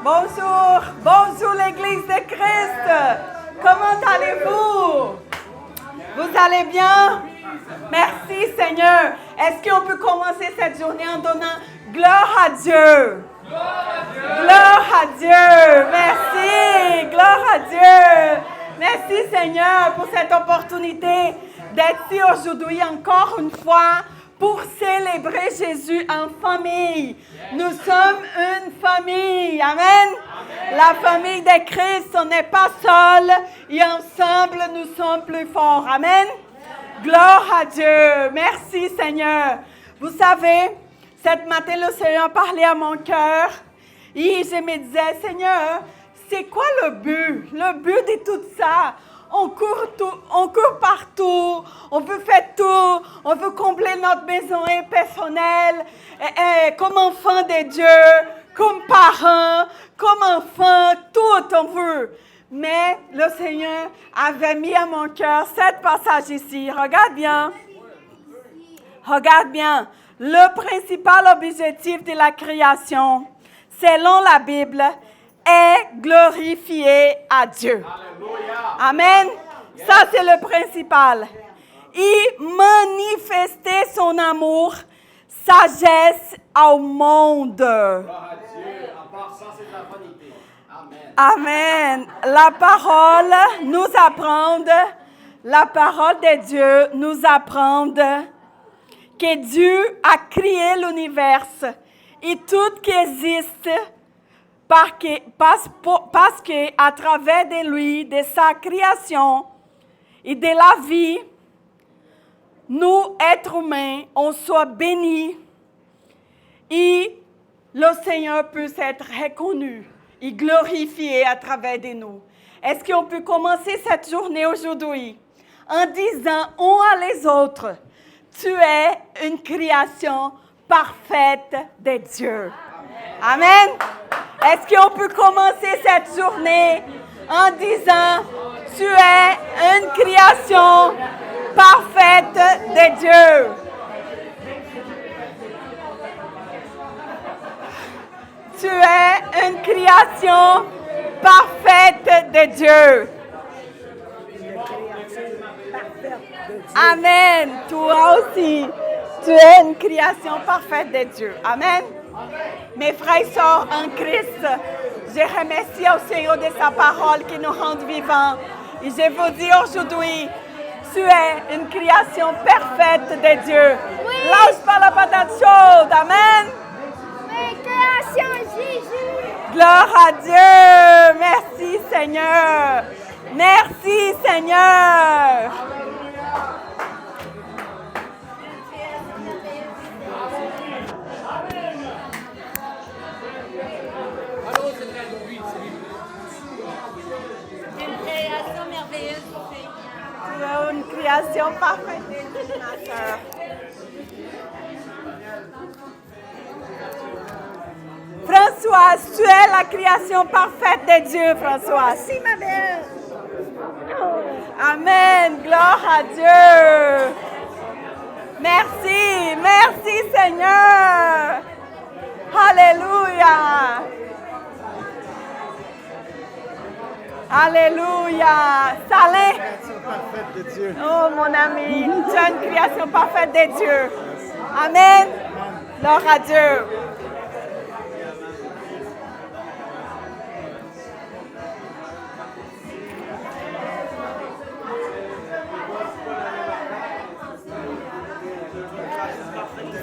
Bonjour, bonjour l'Église de Christ. Comment allez-vous? Vous allez bien? Merci Seigneur. Est-ce qu'on peut commencer cette journée en donnant gloire à Dieu? Gloire à Dieu. Merci. Gloire à Dieu. Merci Seigneur pour cette opportunité d'être ici aujourd'hui encore une fois pour célébrer Jésus en famille. Nous sommes une famille. Amen. La famille de Christ, on n'est pas seul et ensemble nous sommes plus forts. Amen. Gloire à Dieu. Merci Seigneur. Vous savez, cette matin, le Seigneur parlait à mon cœur et je me disais, Seigneur, c'est quoi le but? Le but de tout ça? On court partout, on veut faire tout, on veut combler notre besoin personnel, comme enfant de Dieu, comme parents, comme enfant, tout on veut. Mais le Seigneur avait mis à mon cœur cet passage ici. Regarde bien. Regarde bien. Le principal objectif de la création, selon la Bible, est glorifier à Dieu. Amen. Ça, c'est le principal. Et manifester son amour, sagesse au monde. Amen. La parole de Dieu nous apprend que Dieu a créé l'univers et tout qui existe parce que à travers de lui, de sa création et de la vie, nous, êtres humains, on soit bénis et le Seigneur peut être reconnu et glorifié à travers de nous. Est-ce qu'on peut commencer cette journée aujourd'hui en disant uns les autres, tu es une création parfaite de Dieu. Amen. Est-ce qu'on peut commencer cette journée en disant, tu es une création parfaite de Dieu. Tu es une création parfaite de Dieu. Amen. Toi aussi, tu es une création parfaite de Dieu. Amen. Mes frères et sœurs en Christ, je remercie au Seigneur de sa parole qui nous rend vivants. Et je vous dis aujourd'hui, tu es une création parfaite de Dieu. Oui. Lâche pas la patate chaude. Amen. Oui, création Jésus. Gloire à Dieu. Merci Seigneur. Merci Seigneur. Une création parfaite de Dieu, ma sœur. Françoise, tu es la création parfaite de Dieu, Françoise. Merci, ma belle. Amen. Gloire à Dieu. Merci. Merci, Seigneur. Alléluia. Alléluia. Salin. Parfaite de Dieu. Oh, mon ami, tu es une création parfaite de Dieu. Amen. Gloire à Dieu.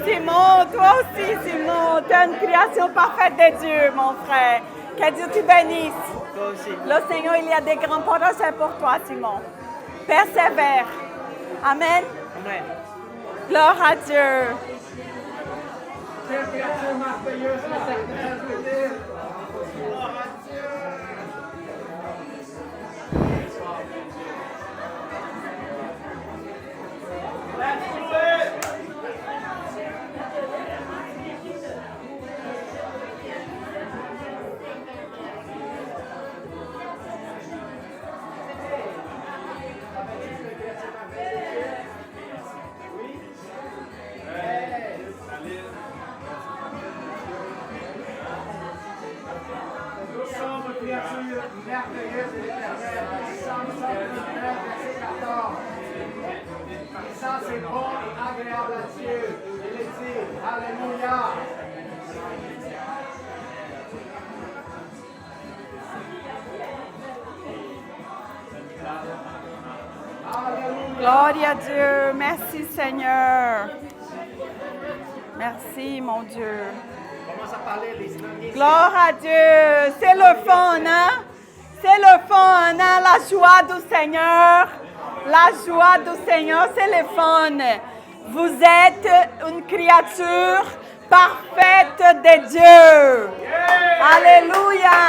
Simon, toi aussi, Simon, tu es une création parfaite de Dieu, mon frère. Que Dieu te bénisse. Toi aussi. Le Seigneur, il y a des grands projets pour toi, Simon. Persévère. Amen. Amen. Gloire à Dieu. sommes créatures merveilleuses de l'Éternel. Psalm 119, verset 14. Ça, c'est bon et agréable à Dieu. Il est dit, Alléluia. Gloire à Dieu. Merci, Seigneur. Merci, mon Dieu. Commence à parler les synonymes. Gloire à Dieu. C'est le fun, hein? C'est le fun, hein? La joie du Seigneur. La joie du Seigneur, c'est le fun. Vous êtes une créature parfaite de Dieu. Alléluia.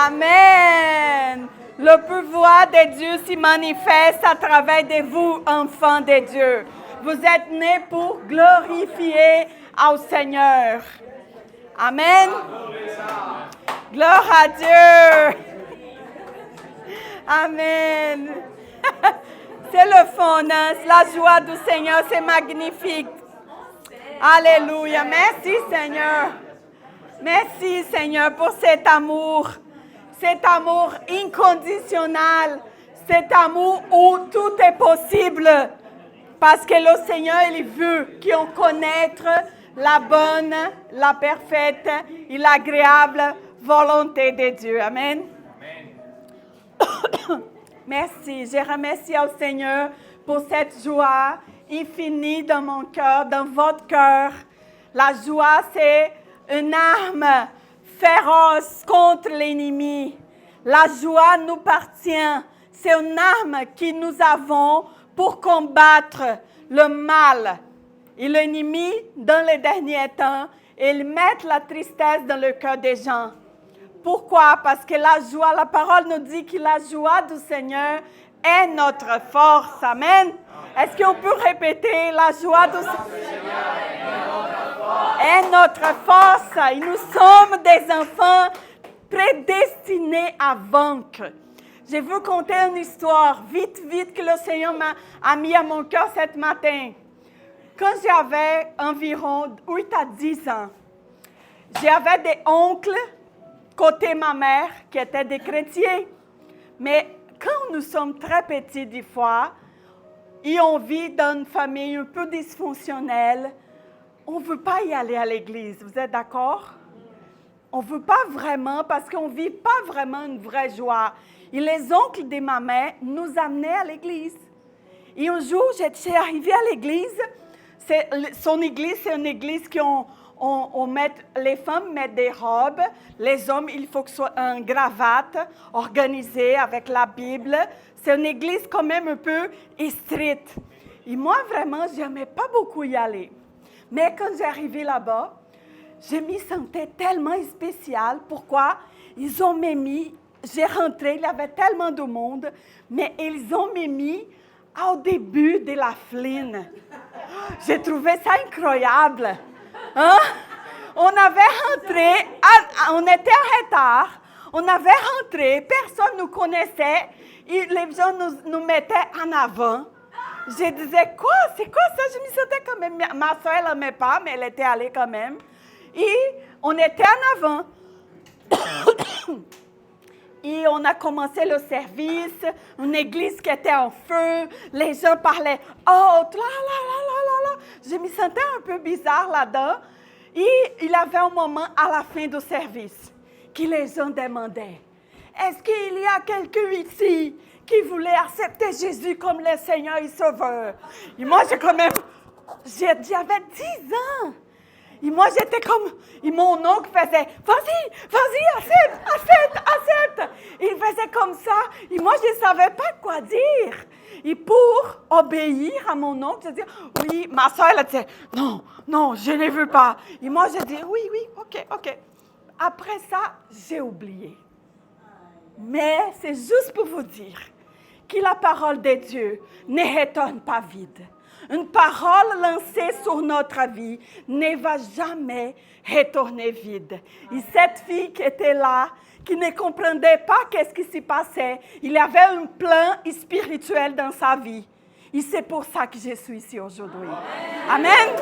Amen. Le pouvoir de Dieu s'y manifeste à travers de vous, enfants de Dieu. Vous êtes nés pour glorifier au Seigneur. Amen. Gloire à Dieu. Amen. C'est le fond, hein? La joie du Seigneur, c'est magnifique. Alléluia. Merci, Seigneur. Merci, Seigneur, pour cet amour inconditionnel, cet amour où tout est possible. Parce que le Seigneur, il veut qu'on connaisse la bonne, la parfaite et l'agréable volonté de Dieu. Amen. Merci. Je remercie au Seigneur pour cette joie infinie dans mon cœur, dans votre cœur. La joie, c'est une arme féroce contre l'ennemi. La joie nous appartient. C'est une arme que nous avons pour combattre le mal. Et l'ennemi, dans les derniers temps, il met la tristesse dans le cœur des gens. Pourquoi? Parce que la joie, la parole nous dit que la joie du Seigneur est notre force. Amen. Est-ce qu'on peut répéter la joie du Seigneur est notre force? Et nous sommes des enfants prédestinés à vaincre. Je veux conter une histoire vite que le Seigneur a mis à mon cœur ce matin. Quand j'avais environ 8 à 10 ans, j'avais des oncles côté ma mère qui étaient des chrétiens. Mais quand nous sommes très petits des fois, et on vit dans une famille un peu dysfonctionnelle, on ne veut pas y aller à l'église. Vous êtes d'accord? On ne veut pas vraiment parce qu'on ne vit pas vraiment une vraie joie. Et les oncles de ma mère nous amenaient à l'église. Et un jour, j'étais arrivée à l'église. Son église, c'est une église les femmes mettent des robes. Les hommes, il faut que ce soit une cravate organisée avec la Bible. C'est une église quand même un peu stricte. Et moi, vraiment, je n'aimais pas beaucoup y aller. Mais quand j'arrivais là-bas, je me sentais tellement spéciale. Pourquoi? Ils ont mis, j'ai rentré, il y avait tellement de monde, mais ils ont mis au début de la fline. J'ai trouvé ça incroyable. Hein? On avait rentré, on était en retard, on avait rentré, personne ne nous connaissait, et les gens nous mettaient en avant. Je disais, quoi? C'est quoi ça? Je me sentais quand même, ma soeur, elle n'aimait pas, mais elle était allée quand même. Et on était en avant. Et on a commencé le service, une église qui était en feu, les gens parlaient « Oh, là. Je me sentais un peu bizarre là-dedans. Et il y avait un moment à la fin du service que les gens demandaient « Est-ce qu'il y a quelqu'un ici qui voulait accepter Jésus comme le Seigneur et Sauveur? » Et moi, j'avais 10 ans. Et moi, j'étais comme... Et mon oncle faisait, vas-y, accepte. Il faisait comme ça. Et moi, je ne savais pas quoi dire. Et pour obéir à mon oncle, je disais, oui, ma soeur, elle disait, non, je ne veux pas. Et moi, je dis, oui, ok. Après ça, j'ai oublié. Mais c'est juste pour vous dire que la parole de Dieu ne retourne pas vide. Une parole lancée sur notre vie ne va jamais retourner vide. Et cette fille qui était là, qui ne comprenait pas qu'est-ce qui s'y passait, il y avait un plan spirituel dans sa vie. Et c'est pour ça que je suis ici aujourd'hui. Amen.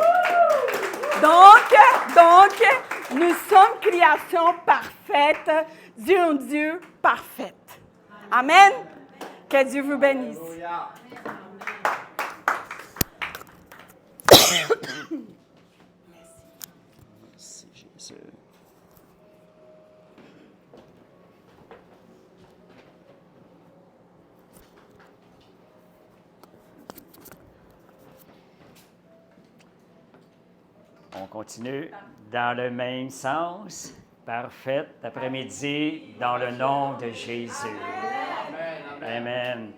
Donc, Nous sommes création parfaite d'un Dieu parfait. Amen. Que Dieu vous bénisse. Alléluia. Merci, Jésus. On continue dans le même sens. Parfait. Après-midi, dans le nom de Jésus. Amen.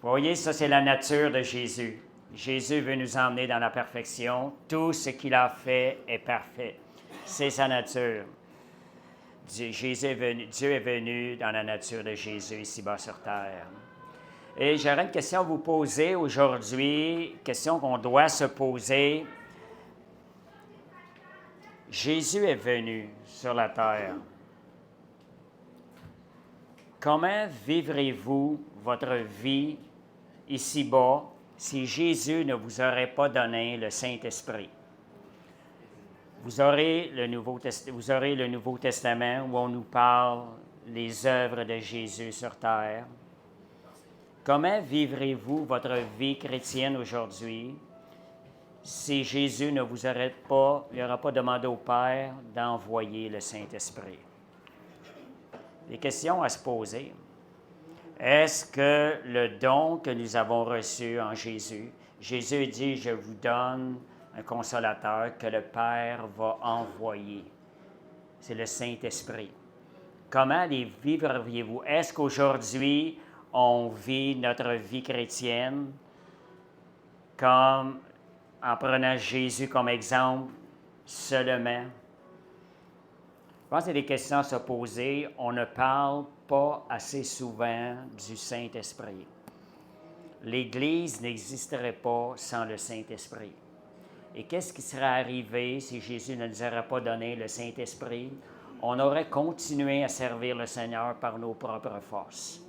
Vous voyez, ça, c'est la nature de Jésus. Jésus veut nous emmener dans la perfection. Tout ce qu'il a fait est parfait. C'est sa nature. Dieu est venu dans la nature de Jésus ici-bas sur terre. Et j'aurais une question à vous poser aujourd'hui, question qu'on doit se poser. Jésus est venu sur la terre. Comment vivrez-vous votre vie ici-bas si Jésus ne vous aurait pas donné le Saint-Esprit? Vous aurez le Nouveau Testament où on nous parle des œuvres de Jésus sur terre. Comment vivrez-vous votre vie chrétienne aujourd'hui si Jésus ne vous aurait pas, il n'aura pas demandé au Père d'envoyer le Saint-Esprit? Des questions à se poser. Est-ce que le don que nous avons reçu en Jésus, Jésus dit, je vous donne un consolateur que le Père va envoyer. C'est le Saint-Esprit. Comment les vivriez-vous? Est-ce qu'aujourd'hui, on vit notre vie chrétienne comme en prenant Jésus comme exemple seulement? Je pense que c'est des questions à se poser. On ne parle pas assez souvent du Saint-Esprit. L'Église n'existerait pas sans le Saint-Esprit. Et qu'est-ce qui serait arrivé si Jésus ne nous aurait pas donné le Saint-Esprit? On aurait continué à servir le Seigneur par nos propres forces.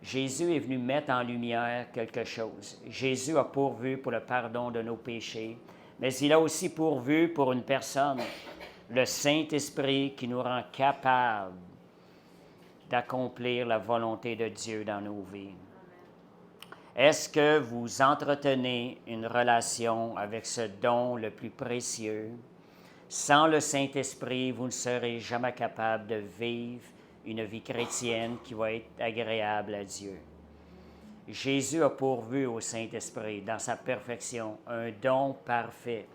Jésus est venu mettre en lumière quelque chose. Jésus a pourvu pour le pardon de nos péchés, mais il a aussi pourvu pour une personne, le Saint-Esprit qui nous rend capables d'accomplir la volonté de Dieu dans nos vies. Est-ce que vous entretenez une relation avec ce don le plus précieux? Sans le Saint-Esprit, vous ne serez jamais capable de vivre une vie chrétienne qui va être agréable à Dieu. Jésus a pourvu au Saint-Esprit, dans sa perfection, un don parfait.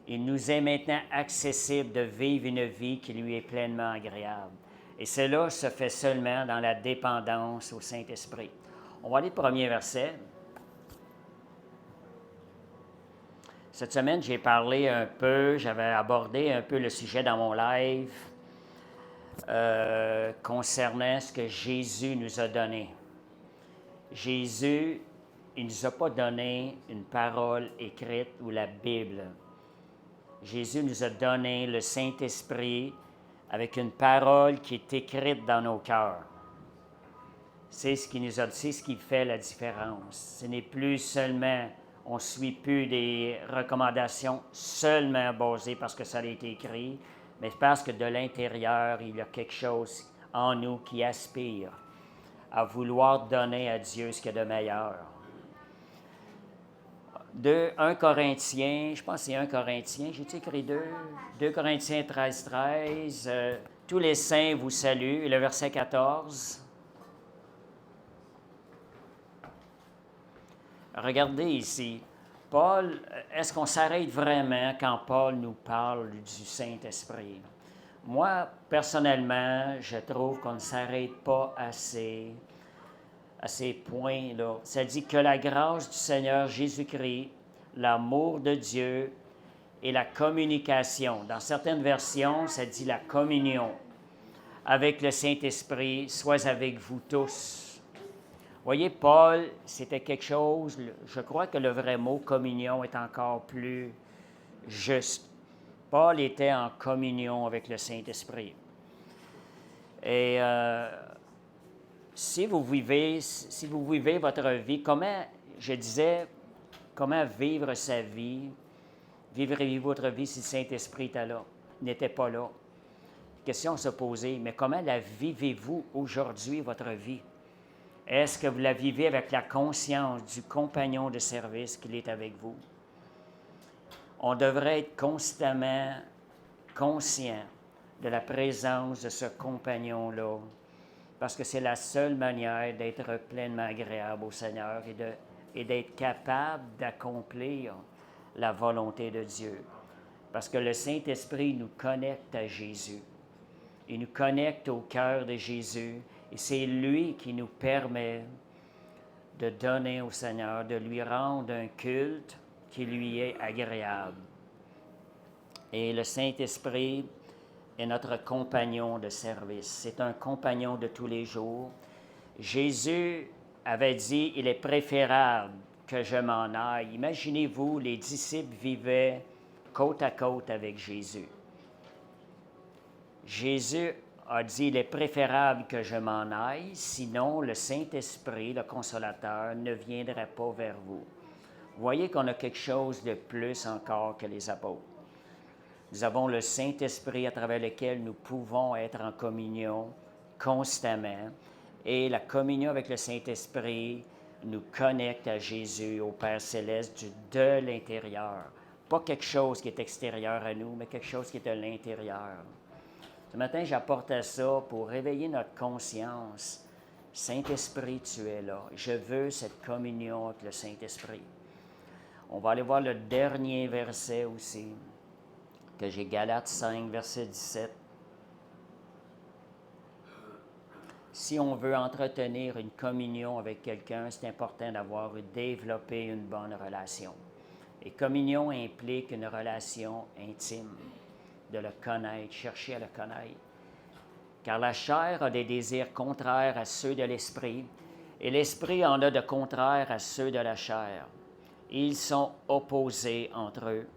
Il nous est maintenant accessible de vivre une vie qui lui est pleinement agréable. Et cela se fait seulement dans la dépendance au Saint-Esprit. On va aller au premier verset. Cette semaine, j'avais abordé un peu le sujet dans mon live concernant ce que Jésus nous a donné. Jésus, il ne nous a pas donné une parole écrite ou la Bible. Jésus nous a donné le Saint-Esprit avec une parole qui est écrite dans nos cœurs. C'est ce qui fait la différence. Ce n'est plus seulement, on ne suit plus des recommandations seulement basées parce que ça a été écrit, mais parce que de l'intérieur, il y a quelque chose en nous qui aspire à vouloir donner à Dieu ce qu'il y a de meilleur. 1 Corinthiens, je pense que c'est 1 Corinthiens, j'ai-tu écrit 2 Corinthiens 13. Tous les saints vous saluent, et le verset 14. Regardez ici, Paul, est-ce qu'on s'arrête vraiment quand Paul nous parle du Saint-Esprit? Moi, personnellement, je trouve qu'on ne s'arrête pas assez à ces points-là. Ça dit que la grâce du Seigneur Jésus-Christ, l'amour de Dieu et la communication. Dans certaines versions, ça dit la communion avec le Saint-Esprit, soit avec vous tous. Voyez, Paul, c'était quelque chose, je crois que le vrai mot communion est encore plus juste. Paul était en communion avec le Saint-Esprit. Et si vous vivez votre vie, comment vivre sa vie? Vivrez-vous votre vie si le Saint-Esprit est là? n'était pas là. Question à se poser, mais comment la vivez-vous aujourd'hui, votre vie? Est-ce que vous la vivez avec la conscience du compagnon de service qu'il est avec vous? On devrait être constamment conscient de la présence de ce compagnon-là, parce que c'est la seule manière d'être pleinement agréable au Seigneur et d'être capable d'accomplir la volonté de Dieu. Parce que le Saint-Esprit nous connecte à Jésus. Il nous connecte au cœur de Jésus et c'est lui qui nous permet de donner au Seigneur, de lui rendre un culte qui lui est agréable. Et le Saint-Esprit est notre compagnon de service. C'est un compagnon de tous les jours. Jésus avait dit, il est préférable que je m'en aille. Imaginez-vous, les disciples vivaient côte à côte avec Jésus. Jésus a dit, il est préférable que je m'en aille, sinon le Saint-Esprit, le Consolateur, ne viendrait pas vers vous. Vous voyez qu'on a quelque chose de plus encore que les apôtres. Nous avons le Saint-Esprit à travers lequel nous pouvons être en communion constamment. Et la communion avec le Saint-Esprit nous connecte à Jésus, au Père Céleste, de l'intérieur. Pas quelque chose qui est extérieur à nous, mais quelque chose qui est de l'intérieur. Ce matin, j'apportais ça pour réveiller notre conscience. Saint-Esprit, tu es là. Je veux cette communion avec le Saint-Esprit. On va aller voir le dernier verset aussi, que j'ai Galates 5, verset 17. Si on veut entretenir une communion avec quelqu'un, c'est important d'avoir développé une bonne relation. Et communion implique une relation intime, de le connaître, chercher à le connaître. Car la chair a des désirs contraires à ceux de l'esprit, et l'esprit en a de contraires à ceux de la chair. Ils sont opposés entre eux,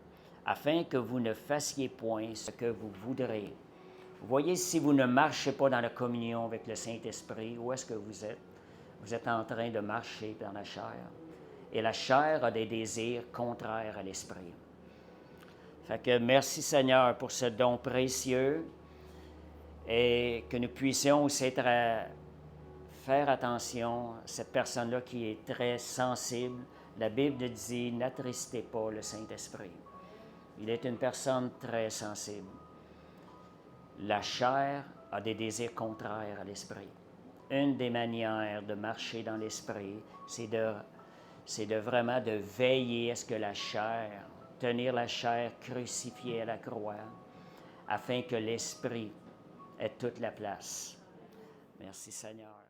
afin que vous ne fassiez point ce que vous voudrez. Vous voyez, si vous ne marchez pas dans la communion avec le Saint-Esprit, où est-ce que vous êtes? Vous êtes en train de marcher dans la chair. Et la chair a des désirs contraires à l'Esprit. Fait que merci Seigneur pour ce don précieux et que nous puissions aussi faire attention à cette personne-là qui est très sensible. La Bible dit, n'attristez pas le Saint-Esprit. Il est une personne très sensible. La chair a des désirs contraires à l'esprit. Une des manières de marcher dans l'esprit, c'est de vraiment de veiller à ce que la chair, tenir la chair crucifiée à la croix, afin que l'esprit ait toute la place. Merci Seigneur.